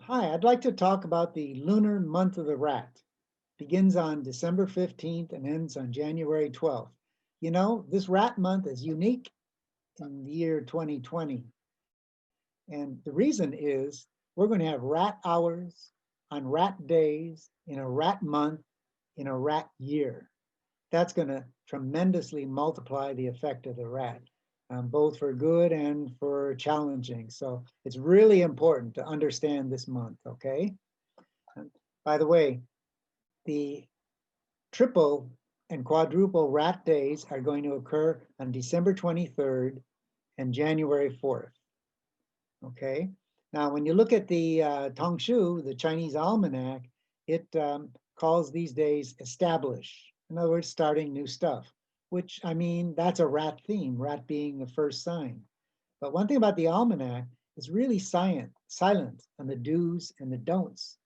Hi, I'd like to talk about the lunar month of the rat. Begins on December 15th and ends on January 12th. You know, this rat month is unique in the year 2020. And the reason is we're going to have rat hours on rat days in a rat month in a rat year. That's going to tremendously multiply the effect of the rat, both for good and for challenging. So it's really important to understand this month, okay? And by the way, the triple and quadruple rat days are going to occur on December 23rd and January 4th, okay? Now, when you look at the Tongshu, the Chinese almanac, it calls these days establish. In other words, starting new stuff, which, I mean, that's a rat theme, rat being the first sign. But one thing about the almanac is really silent on the do's and the don'ts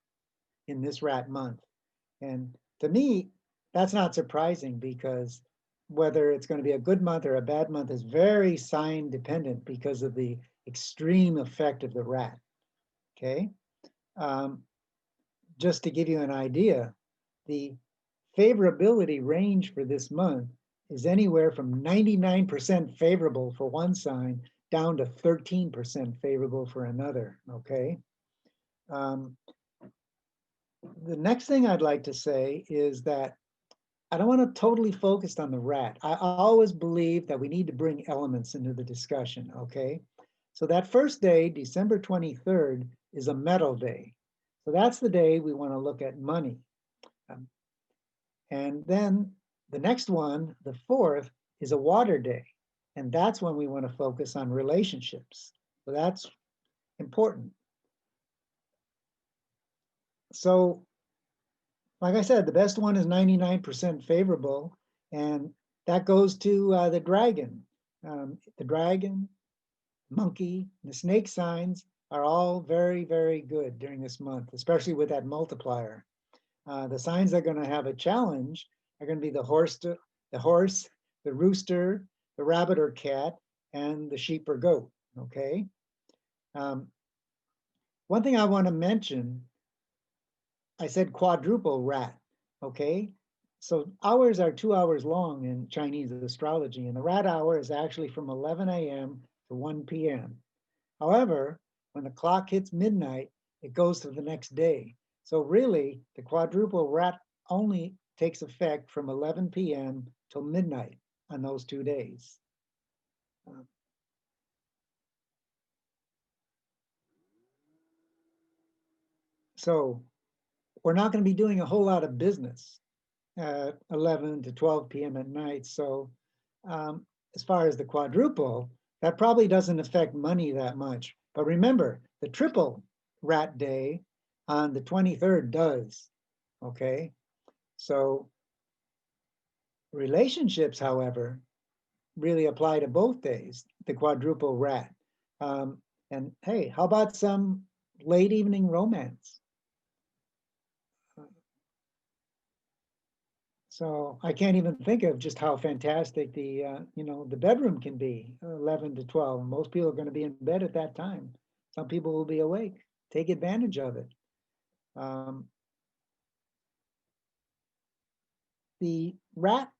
in this rat month. And to me, that's not surprising because whether it's going to be a good month or a bad month is very sign dependent because of the extreme effect of the rat. Okay. Um, just to give you an idea, the favorability range for this month is anywhere from 99% favorable for one sign down to 13% favorable for another. Okay. Um, the next thing I'd like to say is that I don't want to totally focus on the rat. I always believe that we need to bring elements into the discussion, okay? So that first day, December 23rd, is a metal day. So that's the day we want to look at money. Um, and then the next one, the fourth, is a water day. And that's when we want to focus on relationships. So that's important. So like I said, the best one is 99% favorable, and that goes to the dragon. The dragon, monkey, the snake signs are all very, very good during this month, especially with that multiplier. The signs that are going to have a challenge are going to be the horse, the rooster, the rabbit or cat, and the sheep or goat. Okay. Um, one thing I want to mention, I said quadruple rat, okay? So hours are 2 hours long in Chinese astrology, and the rat hour is actually from 11 a.m. to 1 p.m. However, when the clock hits midnight, it goes to the next day. So really, the quadruple rat only takes effect from 11 p.m. till midnight on those 2 days. Uh, So we're not going to be doing a whole lot of business at 11 to 12 p.m. at night. So as far as the quadruple, that probably doesn't affect money that much. But remember, the triple rat day on the 23rd does. Okay. So relationships, however, really apply to both days, the quadruple rat. And hey, how about some late evening romance? So I can't even think of just how fantastic the bedroom can be, 11 to 12. Most people are going to be in bed at that time. Some people will be awake. Take advantage of it. Um, the rat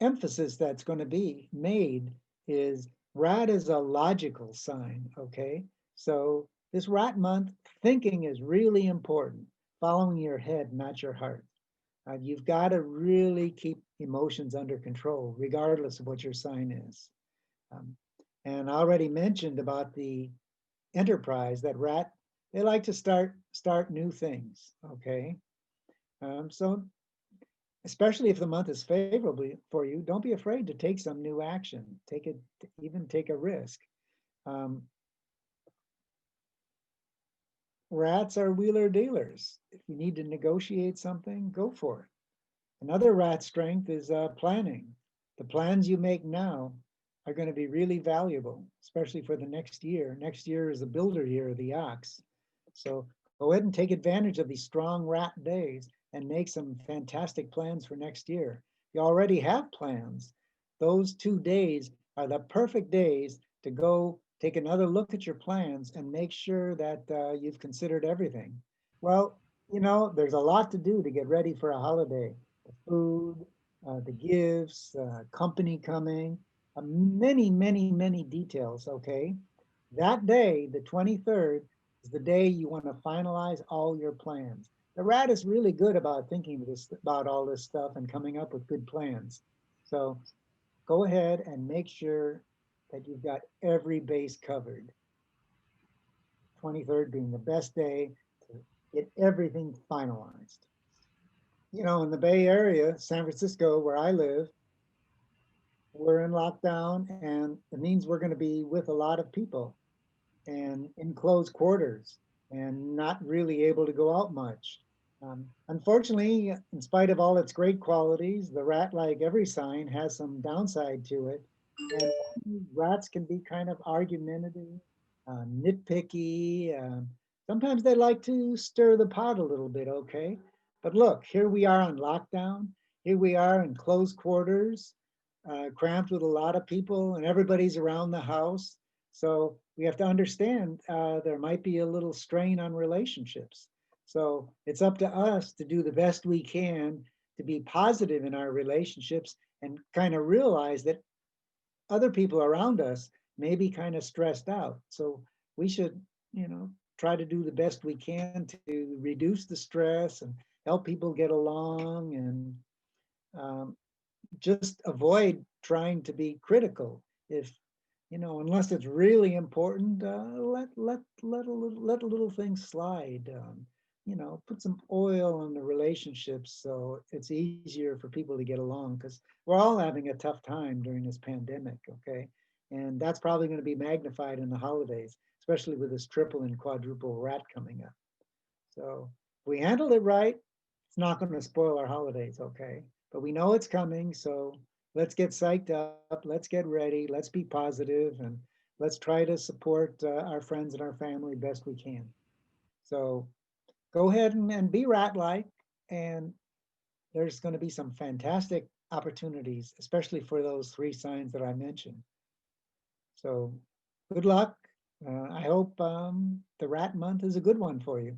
emphasis that's going to be made is rat is a logical sign, okay? So this rat month, thinking is really important, following your head, not your heart. You've got to really keep emotions under control, regardless of what your sign is. Um, and I already mentioned about the enterprise that rat, they like to start new things. Okay, so especially if the month is favorable for you, don't be afraid to take some new action. Even take a risk. Um, Rats are wheeler dealers. If you need to negotiate something, go for it. Another rat strength is planning. The plans you make now are going to be really valuable, especially for the next year. Next year is the builder year of the ox. So go ahead and take advantage of these strong rat days and make some fantastic plans for next year. You already have plans. Those 2 days are the perfect days to go take another look at your plans and make sure that you've considered everything. Well, there's a lot to do to get ready for a holiday. The food, the gifts, company coming, many, many, many details, okay? That day, the 23rd, is the day you want to finalize all your plans. The rat is really good about thinking about all this stuff and coming up with good plans. So go ahead and make sure that you've got every base covered. 23rd being the best day to get everything finalized. In the Bay Area, San Francisco, where I live, we're in lockdown, and it means we're going to be with a lot of people and in close quarters and not really able to go out much. Unfortunately, in spite of all its great qualities, the rat, like every sign, has some downside to it. And rats can be kind of argumentative, nitpicky. Sometimes they like to stir the pot a little bit, okay? But look, here we are on lockdown. Here we are in close quarters, cramped with a lot of people, and everybody's around the house. So we have to understand there might be a little strain on relationships. So it's up to us to do the best we can to be positive in our relationships and kind of realize that other people around us may be kind of stressed out. So we should, try to do the best we can to reduce the stress and help people get along and um, just avoid trying to be critical. If unless it's really important, let a little thing slide. Put some oil on the relationships so it's easier for people to get along because we're all having a tough time during this pandemic. Okay, and that's probably going to be magnified in the holidays, especially with this triple and quadruple rat coming up. So if we handle it right, it's not going to spoil our holidays, okay? But we know it's coming, so let's get psyched up, let's get ready, let's be positive, and let's try to support our friends and our family best we can. So go ahead and be rat-like, and there's going to be some fantastic opportunities, especially for those three signs that I mentioned. So good luck. I hope the rat month is a good one for you.